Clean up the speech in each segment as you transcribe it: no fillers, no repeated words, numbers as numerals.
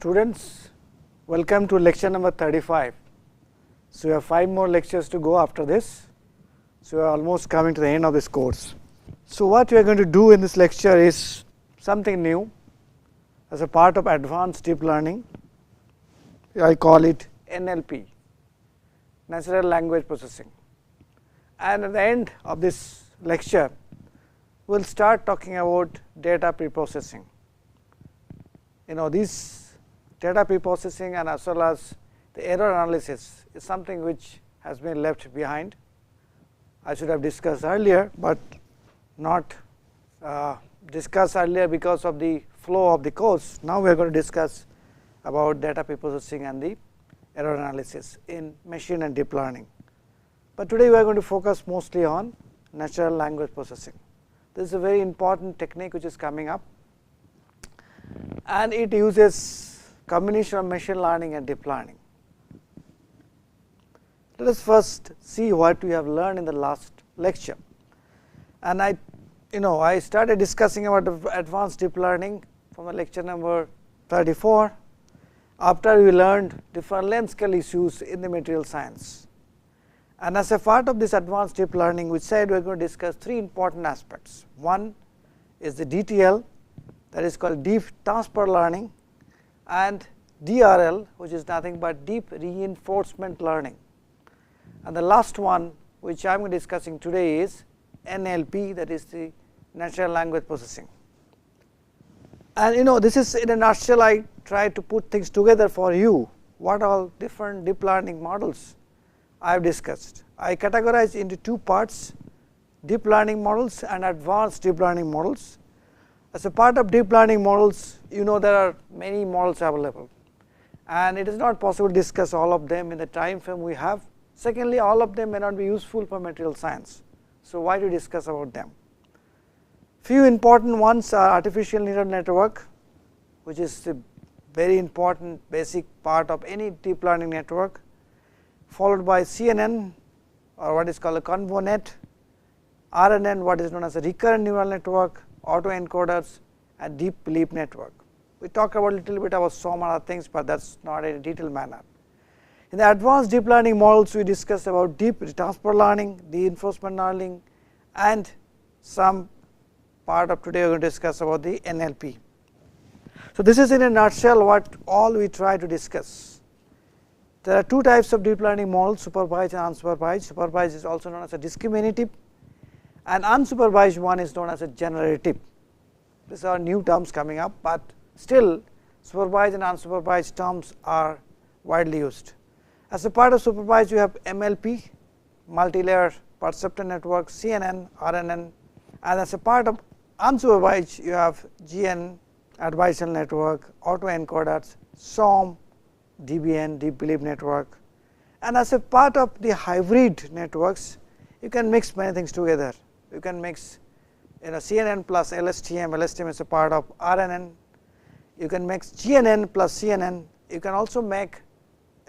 Students, welcome to lecture number 35. So, we have 5 more lectures to go after this. So, we are almost coming to the end of this course. So, what we are going to do in this lecture is something new as a part of advanced deep learning. I call it NLP, natural language processing. And at the end of this lecture, we will start talking about data preprocessing. This data preprocessing and as well as the error analysis is something which has been left behind. I should have discussed earlier, but not discussed earlier because of the flow of the course. Now, we are going to discuss about data preprocessing and the error analysis in machine and deep learning. But today, we are going to focus mostly on natural language processing. This is a very important technique which is coming up, and it uses combination of machine learning and deep learning. Let us first see what we have learned in the last lecture. And I started discussing about advanced deep learning from the lecture number 34 after we learned different length scale issues in the material science. And as a part of this advanced deep learning, we said we are going to discuss 3 important aspects. One is the DTL, that is called deep transfer learning, and DRL, which is nothing but deep reinforcement learning. And the last one which I am discussing today is NLP, that is the natural language processing. And this is in a nutshell. I try to put things together for you, what all different deep learning models I have discussed. I categorize into 2 parts, deep learning models and advanced deep learning models. As a part of deep learning models, there are many models available, and it is not possible to discuss all of them in the time frame we have. Secondly, all of them may not be useful for material science. So, why do we discuss about them? Few important ones are artificial neural network, which is the very important basic part of any deep learning network, followed by CNN, or what is called a conv-net, RNN, what is known as a recurrent neural network, autoencoders, and deep belief network. We talked about a little bit about some other things, but that is not in a detailed manner. In the advanced deep learning models, we discussed about deep transfer learning, reinforcement learning, and some part of today we are going to discuss about the NLP. So, this is in a nutshell what all we try to discuss. There are 2 types of deep learning models, supervised and unsupervised. Supervised is also known as a discriminative, and unsupervised one is known as a generative. These are new terms coming up, but still supervised and unsupervised terms are widely used. As a part of supervised, you have MLP, multi-layer perceptor network, CNN, RNN, and as a part of unsupervised, you have GN, adversarial network, autoencoders, SOM, DBN, deep belief network. And as a part of the hybrid networks, you can mix many things together. You can mix CNN plus LSTM, LSTM is a part of RNN. You can mix GNN plus CNN. You can also make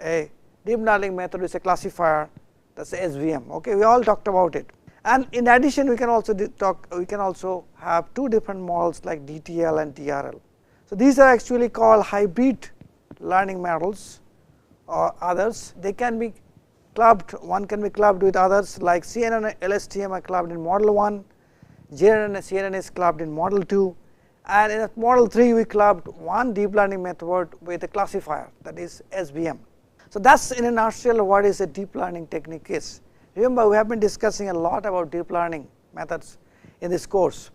a deep learning method with a classifier, that is SVM. Okay, we all talked about it. And in addition, we can also have 2 different models like DTL and DRL. So, these are actually called hybrid learning models or others. They can be clubbed, one can be clubbed with others like CNN and LSTM are clubbed in model 1, GNN and CNN is clubbed in model 2, and in model 3 we clubbed one deep learning method with a classifier, that is SVM. So, that is in a nutshell what is a deep learning technique is. Remember, we have been discussing a lot about deep learning methods in this course,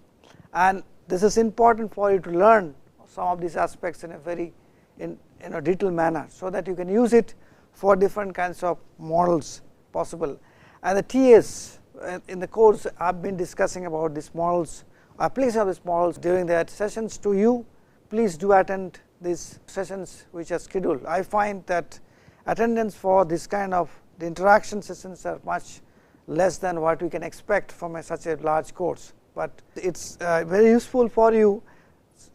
and this is important for you to learn some of these aspects in a very detailed manner, so that you can use it for different kinds of models possible. And the TAs in the course I have been discussing about these models, application of these models during their sessions to you. Please do attend these sessions which are scheduled. I find that attendance for this kind of the interaction sessions are much less than what we can expect from such a large course, but it is very useful for you,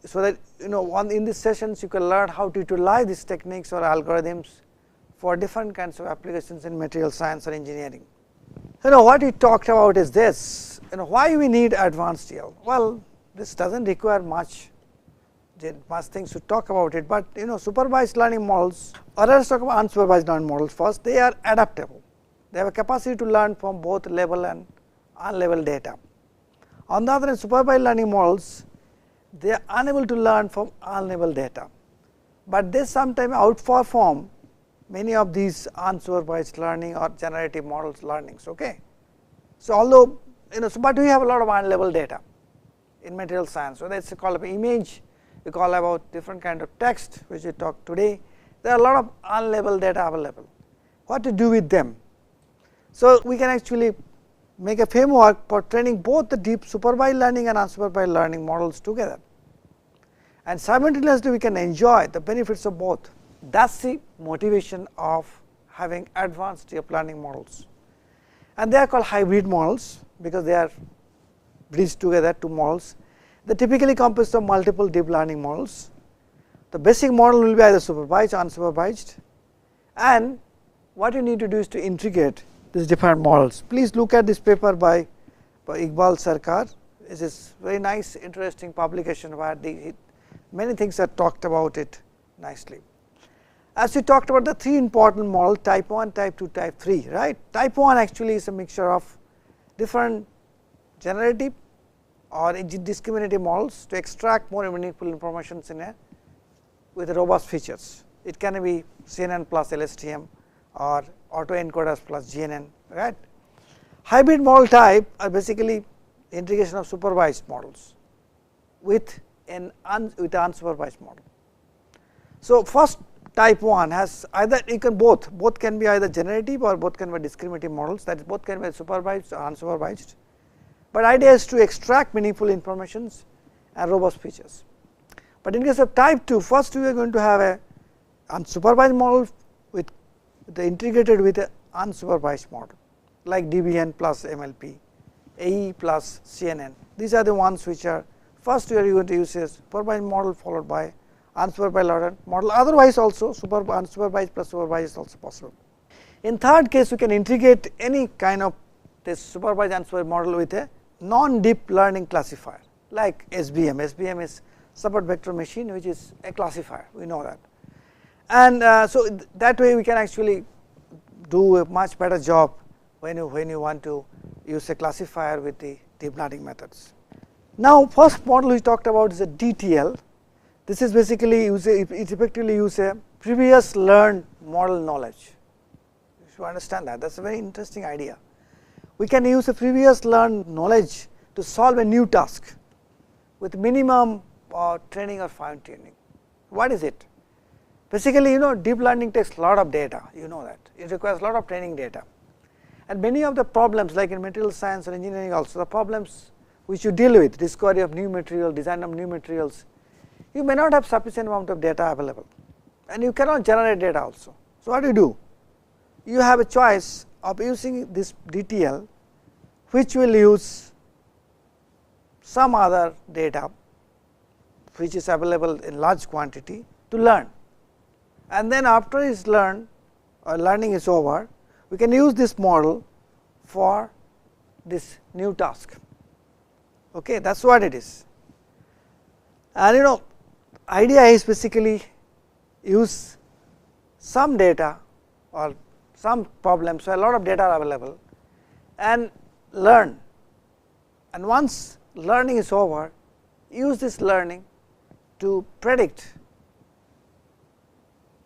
so that in these sessions you can learn how to utilize these techniques or algorithms for different kinds of applications in material science or engineering. What we talked about is this, why we need advanced DL. Well, this does not require much much things to talk about it, but supervised learning models, or let us talk about unsupervised learning models first. They are adaptable. They have a capacity to learn from both level and unlabeled data. On the other hand, supervised learning models, they are unable to learn from unlabeled data, but they sometimes outperform many of these unsupervised learning or generative models learnings. Okay. So, although but we have a lot of unlabeled data in material science. So, that is called image, we call about different kind of text which we talk today. There are a lot of unlabeled data available. What to do with them? So, we can actually make a framework for training both the deep supervised learning and unsupervised learning models together, and simultaneously we can enjoy the benefits of both. That is the motivation of having advanced deep learning models, and they are called hybrid models because they are bridged together two models. They typically consist of multiple deep learning models. The basic model will be either supervised or unsupervised, and what you need to do is to integrate these different models. Please look at this paper by Iqbal Sarkar. This is very nice, interesting publication where many things are talked about it nicely. As we talked about the three important models, type 1, type 2, type 3, right. Type 1 actually is a mixture of different generative or discriminative models to extract more meaningful information with robust features. It can be CNN plus LSTM or autoencoders plus GNN, right. Hybrid model type are basically integration of supervised models with an unsupervised model. So, first type 1 has either both can be either generative or both can be discriminative models, that is both can be supervised or unsupervised, but idea is to extract meaningful informations and robust features. But in case of type 2, first we are going to have a unsupervised model with integrated with a unsupervised model like DBN plus MLP, AE plus CNN. These are the ones which are first we are going to use a supervised model followed by unsupervised model, otherwise also unsupervised plus supervised is also possible. In third case, we can integrate any kind of this supervised unsupervised model with a non-deep learning classifier like SVM. SVM is support vector machine, which is a classifier, we know that. And so that way we can actually do a much better job when you want to use a classifier with the deep learning methods. Now, first model we talked about is a DTL. This is basically it effectively use a previous learned model knowledge. You should understand that is a very interesting idea. We can use a previous learned knowledge to solve a new task with minimum training or fine tuning. What is it? Basically, deep learning takes a lot of data, that it requires a lot of training data, and many of the problems like in material science or engineering also, the problems which you deal with, discovery of new material, design of new materials, you may not have sufficient amount of data available and you cannot generate data also. So, what do? You have a choice of using this DTL which will use some other data which is available in large quantity to learn, and then after it is learned or learning is over, we can use this model for this new task. Okay, that is what it is. And idea is basically use some data or some problems, so a lot of data are available, and learn, and once learning is over, use this learning to predict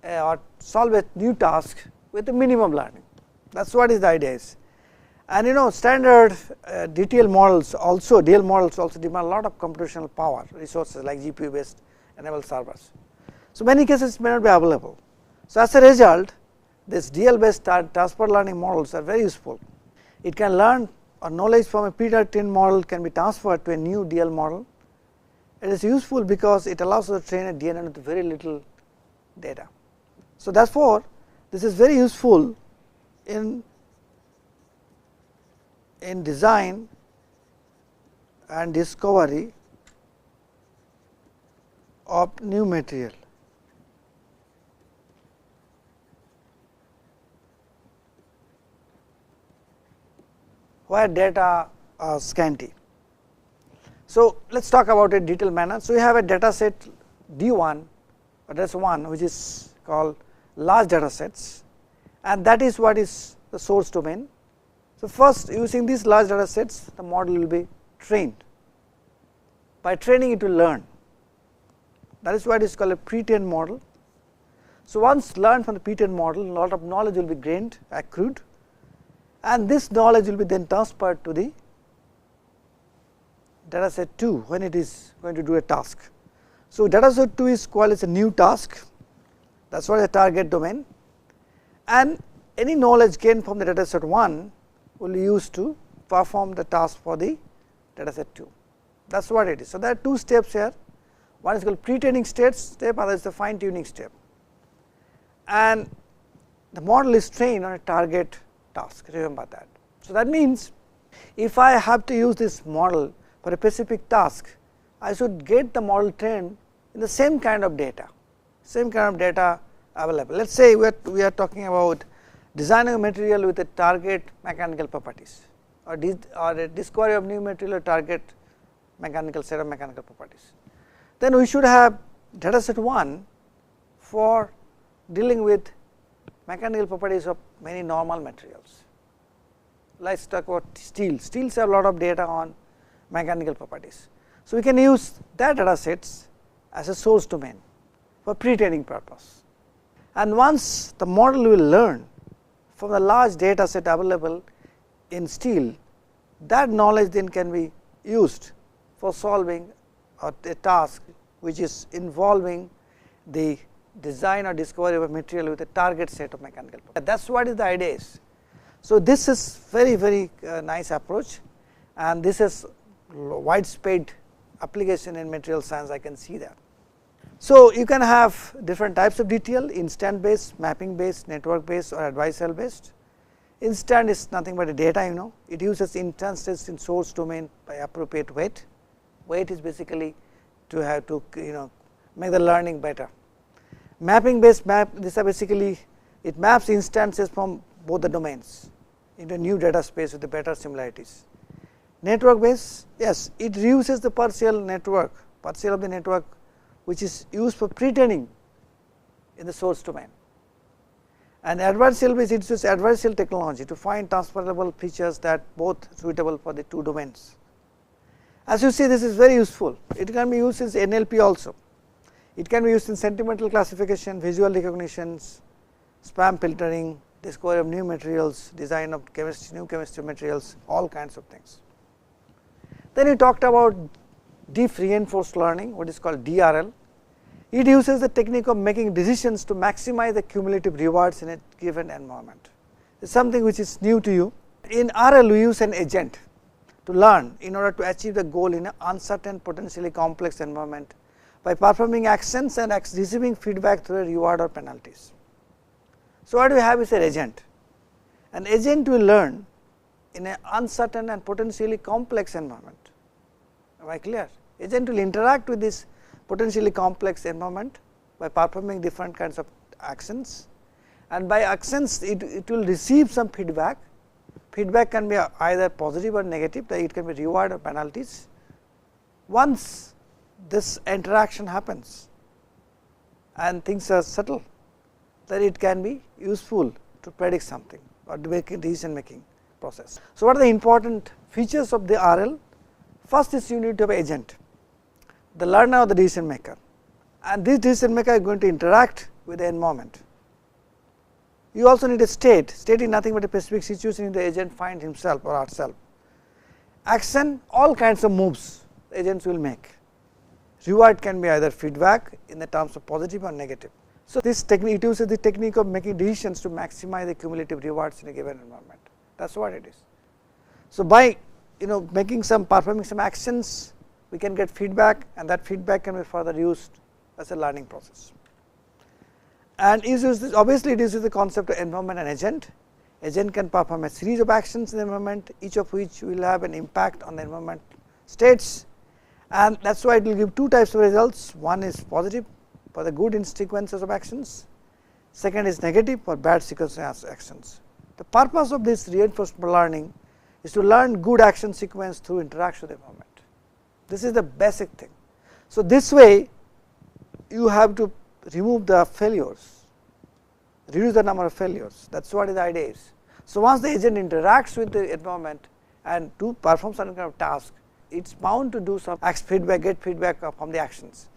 or solve a new task with the minimum learning. That is what is the idea is. And standard DTL models also, DL models also demand a lot of computational power resources like GPU based enabled servers. So, many cases may not be available. So, as a result, this DL based transfer learning models are very useful. It can learn or knowledge from a predetermined model can be transferred to a new DL model. It is useful because it allows us to train a DNA with very little data. So, therefore, this is very useful in design and discovery of new material. Where data are scanty. So, let us talk about a detailed manner. So, we have a data set D1, that is one which is called large data sets, and that is what is the source domain. So, first using these large data sets, the model will be trained. By training it will learn, that is what is called a pre-trained model. So, once learned from the pre-trained model, a lot of knowledge will be gained, accrued, and this knowledge will be then transferred to the data set 2 when it is going to do a task. So, data set 2 is called as a new task, that is what is the target domain, and any knowledge gained from the data set 1 will be used to perform the task for the data set 2. That is what it is. So, there are two steps here, one is called pre-training step, other is the fine tuning step, and the model is trained on a target task, remember that. So, that means if I have to use this model for a specific task, I should get the model trained in the same kind of data available. Let us say we are talking about designing a material with a target mechanical properties, or a discovery of new material or target mechanical set of mechanical properties. Then we should have data set 1 for dealing with mechanical properties of many normal materials. Let us talk about steel. Steels have a lot of data on mechanical properties. So, we can use that data sets as a source domain for pre-training purpose, and once the model will learn from the large data set available in steel, that knowledge then can be used for solving a task which is involving the design or discovery of a material with a target set of mechanical properties. That is what is the idea is. So, this is very nice approach, and this is widespread application in material science, I can see that. So, you can have different types of DTL, instant based, mapping based, network based, or adversarial based. Instant is nothing but a data, it uses instances in source domain by appropriate weight. Weight is basically to have to make the learning better. Mapping based these are basically, it maps instances from both the domains into a new data space with the better similarities. Network based, yes, it reuses the partial of the network which is used for pre-training in the source domain. And adversarial based, it uses adversarial technology to find transferable features that both suitable for the two domains. As you see, this is very useful. It can be used in NLP also. It can be used in sentimental classification, visual recognitions, spam filtering, discovery of new materials, design of new chemistry materials, all kinds of things. Then we talked about deep reinforced learning, what is called DRL. It uses the technique of making decisions to maximize the cumulative rewards in a given environment. It is something which is new to you. In RL, we use an agent to learn in order to achieve the goal in an uncertain, potentially complex environment by performing actions and receiving feedback through a reward or penalties. So, what we have is an agent. An agent will learn in an uncertain and potentially complex environment. Am I clear? Agent will interact with this potentially complex environment by performing different kinds of actions, and by actions it will receive some feedback. Feedback can be either positive or negative, that it can be reward or penalties. Once this interaction happens and things are settled, then it can be useful to predict something or to make a decision making process. So, what are the important features of the RL? First is you need to have an agent, the learner or the decision maker, and this decision maker is going to interact with the environment. You also need a state. State is nothing but a specific situation in the agent finds himself or herself. Action, all kinds of moves the agents will make. Reward can be either feedback in the terms of positive or negative. So, this technique, it uses the technique of making decisions to maximize the cumulative rewards in a given environment. That is what it is. So, by performing some actions, we can get feedback, and that feedback can be further used as a learning process. And obviously it uses the concept of environment and agent. Agent can perform a series of actions in the environment, each of which will have an impact on the environment states, and that is why it will give two types of results. One is positive for the good in sequences of actions, second is negative for bad sequences of actions. The purpose of this reinforcement learning is to learn good action sequence through interaction with the environment. This is the basic thing. So, this way you have to remove the failures, reduce the number of failures. That is what the idea is. So, once the agent interacts with the environment and to perform some kind of task, it is bound to do some feedback, get feedback from the actions.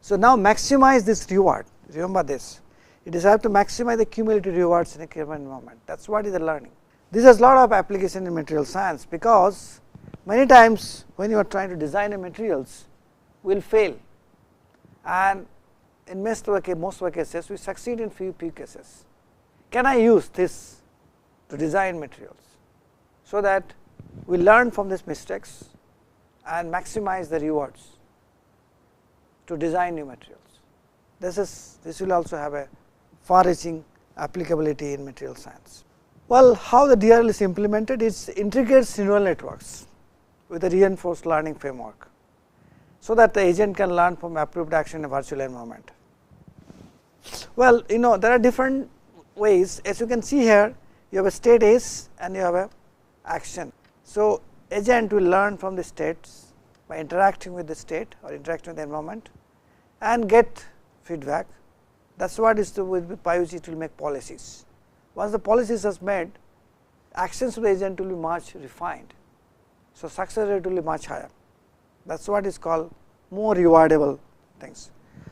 So, now maximize this reward, remember this, it is have to maximize the cumulative rewards in a given environment. That is what is the learning. This has lot of application in material science, because many times when you are trying to design a materials, will fail, and in most of the cases we succeed in few cases. Can I use this to design materials, so that we learn from these mistakes and maximize the rewards to design new materials? This will also have a far reaching applicability in material science. Well, how the DRL is implemented? It is integrates neural networks with a reinforced learning framework, so that the agent can learn from approved action in a virtual environment. Well, there are different ways. As you can see here, you have a state S and you have a action. So, agent will learn from the states by interacting with the state or interacting with the environment and get feedback. That is what is by which it will make policies. Once the policies are made, actions of the agent will be much refined. So, success rate will be much higher. That is what is called more rewardable things.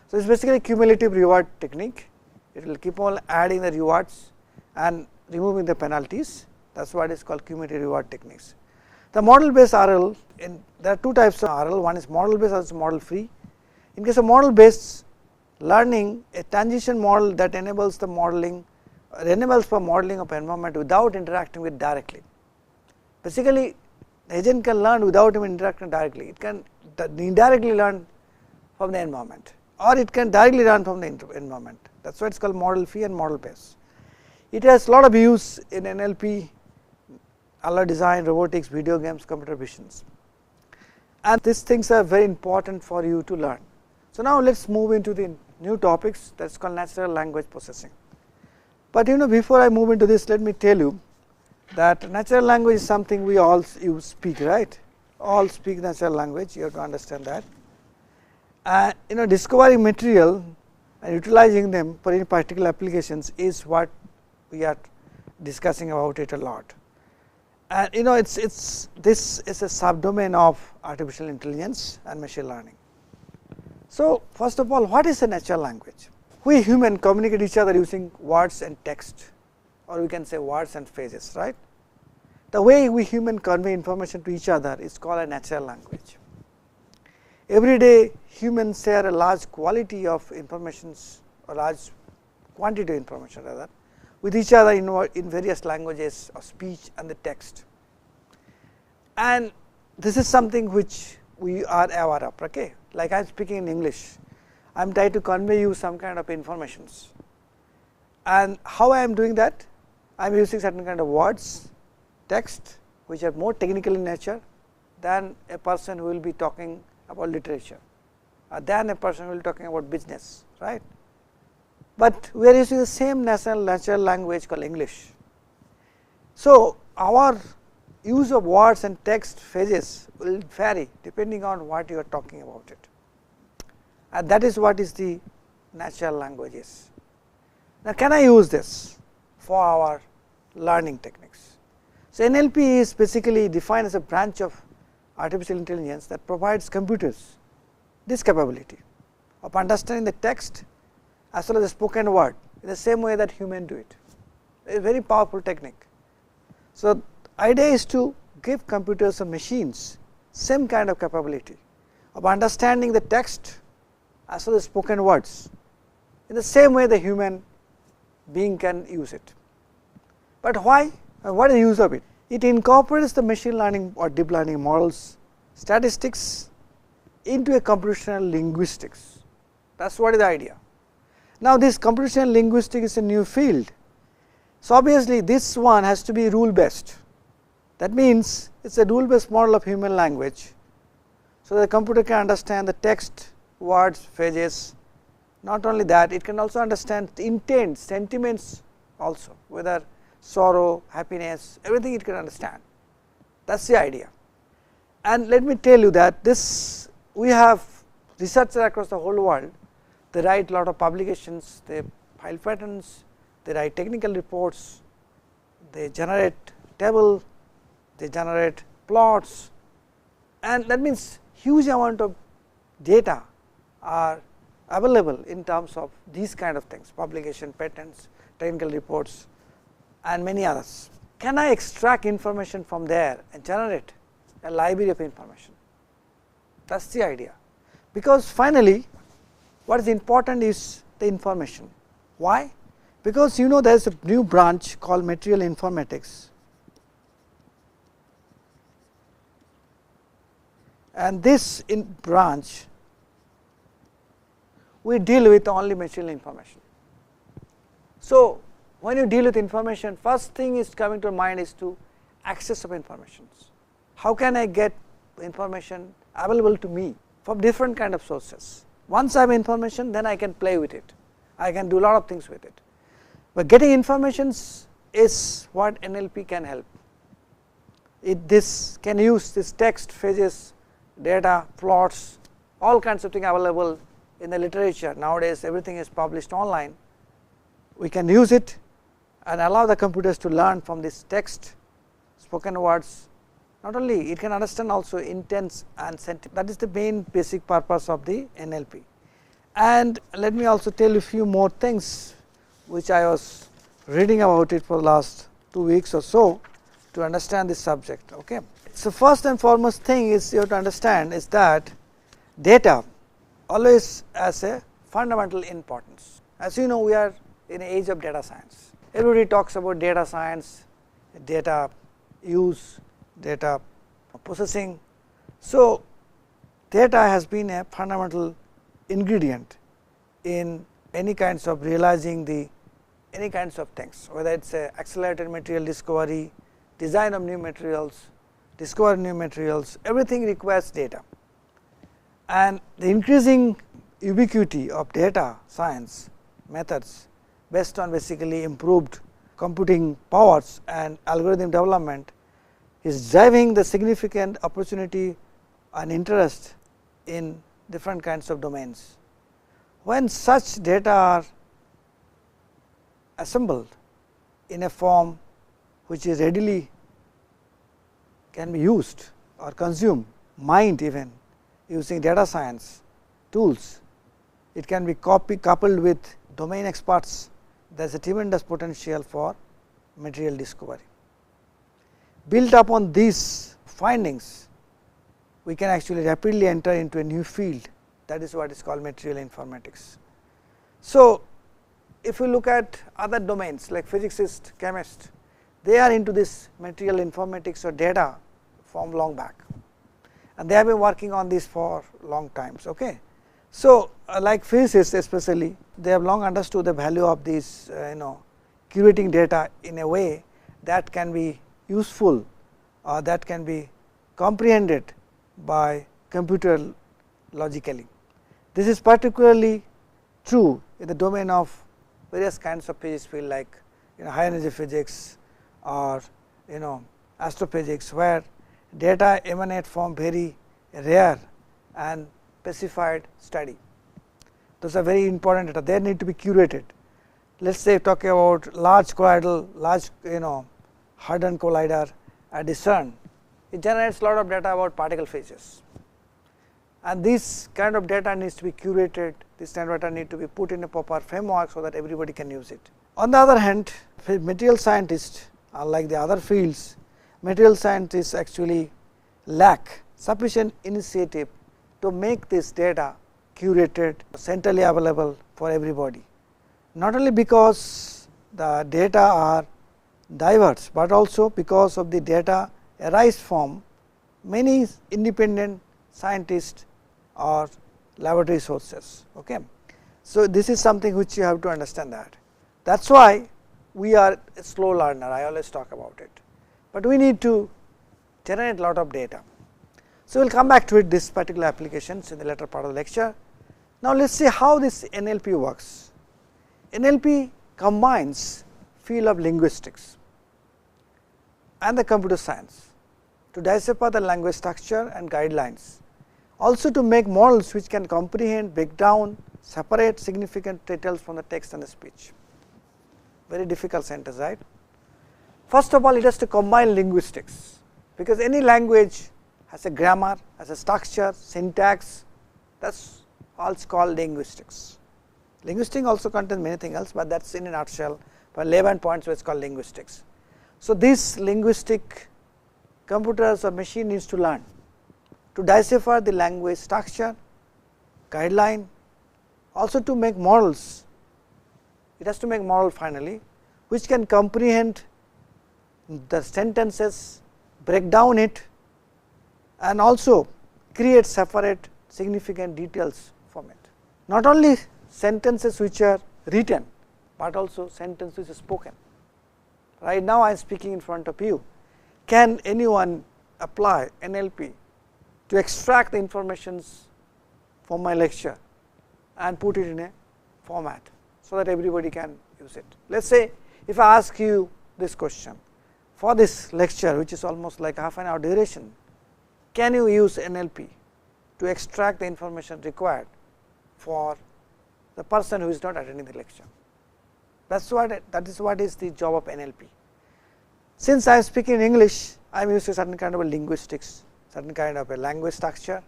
So, it is basically cumulative reward technique. It will keep on adding the rewards and removing the penalties. That is what is called cumulative reward techniques. The model based RL, there are two types of RL, one is model based, other is model free. In case of model based learning, a transition model that enables the modeling, enables for modeling of environment without interacting with directly. Basically, the agent can learn without even interacting directly. It can indirectly learn from the environment, or it can directly learn from the environment. That is why it is called model free and model based. It has lot of use in NLP, alert design, robotics, video games, computer visions, and these things are very important for you to learn. So, now let us move into the new topics, that is called natural language processing. But before I move into this, let me tell you that natural language is something we all speak, right? All speak natural language, you have to understand that. Discovering material and utilizing them for any particular applications is what we are discussing about it a lot. And this is a subdomain of artificial intelligence and machine learning. So, first of all, what is a natural language? We human communicate each other using words and text, or we can say words and phrases, right. The way we human convey information to each other is called a natural language. Every day humans share a large quality of information, or large quantity of information rather, with each other in various languages of speech and the text. And this is something which we are aware of, okay. Like I am speaking in English, I am trying to convey you some kind of informations, and how I am doing that? I am using certain kind of words, text, which are more technical in nature than a person who will be talking about literature, than a person who will be talking about business, right. But we are using the same natural language called English. So, our use of words and text phrases will vary depending on what you are talking about it, and that is what is the natural language is. Now, can I use this for our learning techniques? So, NLP is basically defined as a branch of artificial intelligence that provides computers this capability of understanding the text as well as the spoken word in the same way that humans do it. It is a very powerful technique. So, idea is to give computers and machines same kind of capability of understanding the text as well as spoken words in the same way the human being can use it. But why? What is the use of it? It incorporates the machine learning or deep learning models, statistics into a computational linguistics. That is what is the idea. Now, this computational linguistics is a new field. So, obviously, this one has to be rule based. That means, it is a rule based model of human language. So, the computer can understand the text, words, phrases. Not only that, it can also understand intent, sentiments also, whether sorrow, happiness, everything it can understand. That is the idea. And let me tell you that this, we have researchers across the whole world they write a lot of publications, they file patents, they write technical reports, they generate table, they generate plots, and that means huge amount of data are available in terms of these kind of things, publication, patents, technical reports and many others. Can I extract information from there and generate a library of information? That is the idea, because finally what is important is the information. Why? Because you know there is a new branch called material informatics, and this branch we deal with only material information. So, when you deal with information, first thing is coming to mind is to access of information. How can I get information available to me from different kind of sources? Once I have information, then I can play with it, I can do a lot of things with it, but getting information is what NLP can help. This can use this text, phases, data, plots, all kinds of things available in the literature. Nowadays everything is published online. We can use it and allow the computers to learn from this text, spoken words. Not only it can understand also intents and sentiment. That is the main basic purpose of the NLP. And let me also tell you a few more things which I was reading about it for the last 2 weeks or so to understand this subject. Okay. So, first and foremost thing is you have to understand is that data always has a fundamental importance. As you know, we are in an age of data science. Everybody talks about data science, data use, data processing. So, data has been a fundamental ingredient in any kinds of realizing the any kinds of things, whether it is a accelerated material discovery, design of new materials, discover new materials, everything requires data. And the increasing ubiquity of data science methods based on basically improved computing powers and algorithm development is driving the significant opportunity and interest in different kinds of domains. When such data are assembled in a form which is readily can be used or consumed, mined even using data science tools, it can be coupled with domain experts. There is a tremendous potential for material discovery. Built upon these findings, we can actually rapidly enter into a new field, that is what is called material informatics. So, if you look at other domains like physicists, chemists, they are into this material informatics or data from long back, and they have been working on this for long times. Okay. So, like physicists especially, they have long understood the value of these curating data in a way that can be useful or that can be comprehended by computer logically. This is particularly true in the domain of various kinds of physics field like high energy physics or astrophysics, where data emanate from very rare and specified study. Those are very important data, they need to be curated. Let us say talking about large colloidal, large Hadron collider at the CERN, it generates a lot of data about particle phases, and this kind of data needs to be curated, this kind of data need to be put in a proper framework so that everybody can use it. On the other hand, material scientists, unlike the other fields, material scientists actually lack sufficient initiative to make this data curated, centrally available for everybody. Not only because the data are diverse, but also because of the data arise from many independent scientists or laboratory sources. Okay. So, this is something which you have to understand that. That is why we are a slow learner, I always talk about it, but we need to generate a lot of data. So, we will come back to it, this particular applications in the later part of the lecture. Now, let us see how this NLP works. NLP combines field of linguistics and the computer science to decipher the language structure and guidelines, also to make models which can comprehend, break down separate significant details from the text and the speech. Very difficult sentence, right? First of all, it has to combine linguistics, because any language has a grammar, has a structure, syntax, that is all called linguistics. Linguistics also contains many things else, but that is in a nutshell, for 11 points which is called linguistics. So, this linguistic computers or machine needs to learn to decipher the language structure, guideline, also to make models. It has to make model finally, which can comprehend the sentences, break down it, and also create separate significant details from it. Not only sentences which are written, but also sentences which are spoken. Right now I am speaking in front of you. Can anyone apply NLP to extract the informations from my lecture and put it in a format so that everybody can use it? Let us say if I ask you this question, for this lecture which is almost like half an hour duration, can you use NLP to extract the information required for the person who is not attending the lecture? That is what is the job of NLP. Since I am speaking in English, I am using certain kind of a linguistics, certain kind of a language structure,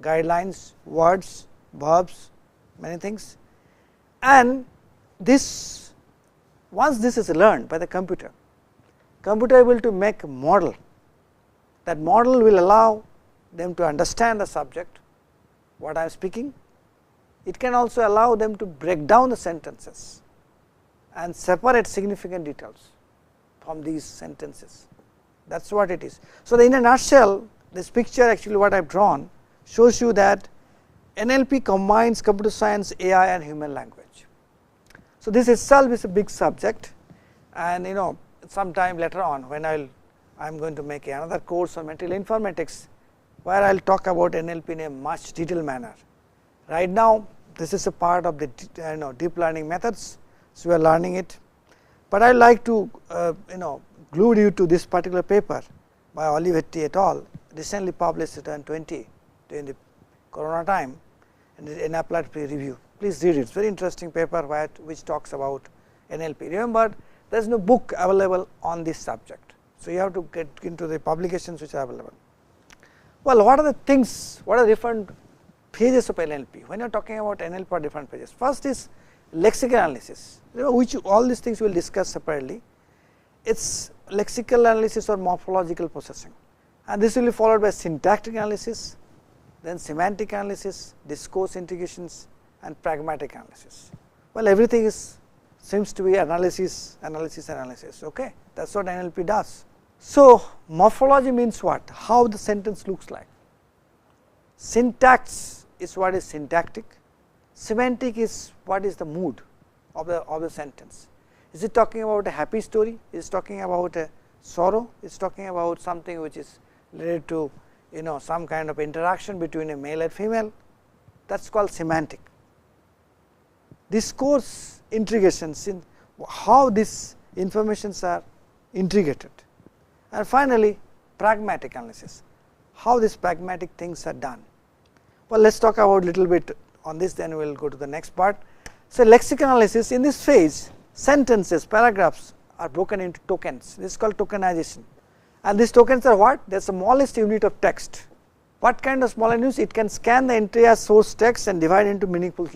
guidelines, words, verbs, many things, and this once this is learned by the computer able to make a model. That model will allow them to understand the subject, what I am speaking. It can also allow them to break down the sentences and separate significant details from these sentences. That is what it is. So, in a nutshell, this picture actually what I have drawn shows you that NLP combines computer science, AI and human language. So, this itself is a big subject, and sometime later on when I am going to make another course on material informatics, where I will talk about NLP in a much detailed manner. Right now this is a part of the deep learning methods, so we are learning it, but I would like to glue you to this particular paper by Olivetti et al. Recently published in 2020 during the corona time in applied peer review. Please read it. It is very interesting paper which talks about NLP. Remember, there is no book available on this subject. So, you have to get into the publications which are available. Well, what are the things, what are the different phases of NLP? When you are talking about NLP, are different phases. First is lexical analysis, which all these things we will discuss separately. It is lexical analysis or morphological processing, and this will be followed by syntactic analysis, then semantic analysis, discourse integrations and pragmatic analysis. Well, everything seems to be analysis, okay. That is what NLP does. So, morphology means what? How the sentence looks like. Syntax is what is syntactic. Semantic is what is the mood of the sentence. Is it talking about a happy story? Is it talking about a sorrow? Is it talking about something which is related to some kind of interaction between a male and female? That is called semantic. Discourse integrations, in how these informations are integrated, and finally pragmatic analysis, how these pragmatic things are done. Well, let us talk about little bit on this, then we will go to the next part. So, lexical analysis, in this phase sentences, paragraphs are broken into tokens. This is called tokenization, and these tokens are what? They are the smallest unit of text. What kind of small units? It can scan the entire source text and divide into meaningful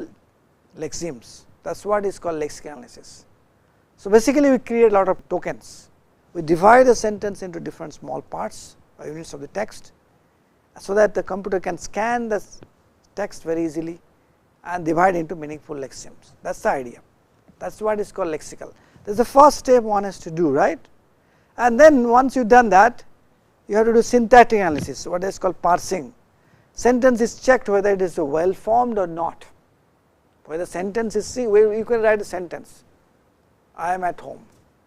lexemes. That is what is called lexical analysis. So, basically we create a lot of tokens. We divide the sentence into different small parts or units of the text, so that the computer can scan the text very easily and divide into meaningful lexemes. That is the idea. That is what is called lexical. This is the first step one has to do, right? And then once you have done that, you have to do syntactic analysis, what is called parsing. Sentence is checked whether it is well formed or not. Whether sentence is, you can write a sentence, I am at home.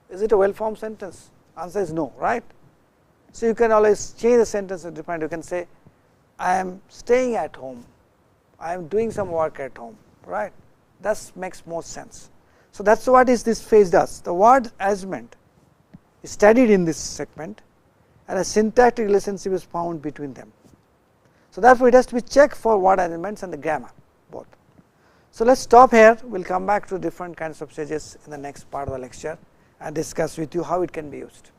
Is it a well formed sentence? Answer is no, right? So, you can always change the sentence and define. You can say, I am staying at home, I am doing some work at home, right? That makes more sense. So, that is what this phase does. The word arrangement is studied in this segment, and a syntactic relationship is found between them. So, therefore, it has to be checked for word arrangements and the grammar both. So, let us stop here, we will come back to different kinds of stages in the next part of the lecture and discuss with you how it can be used.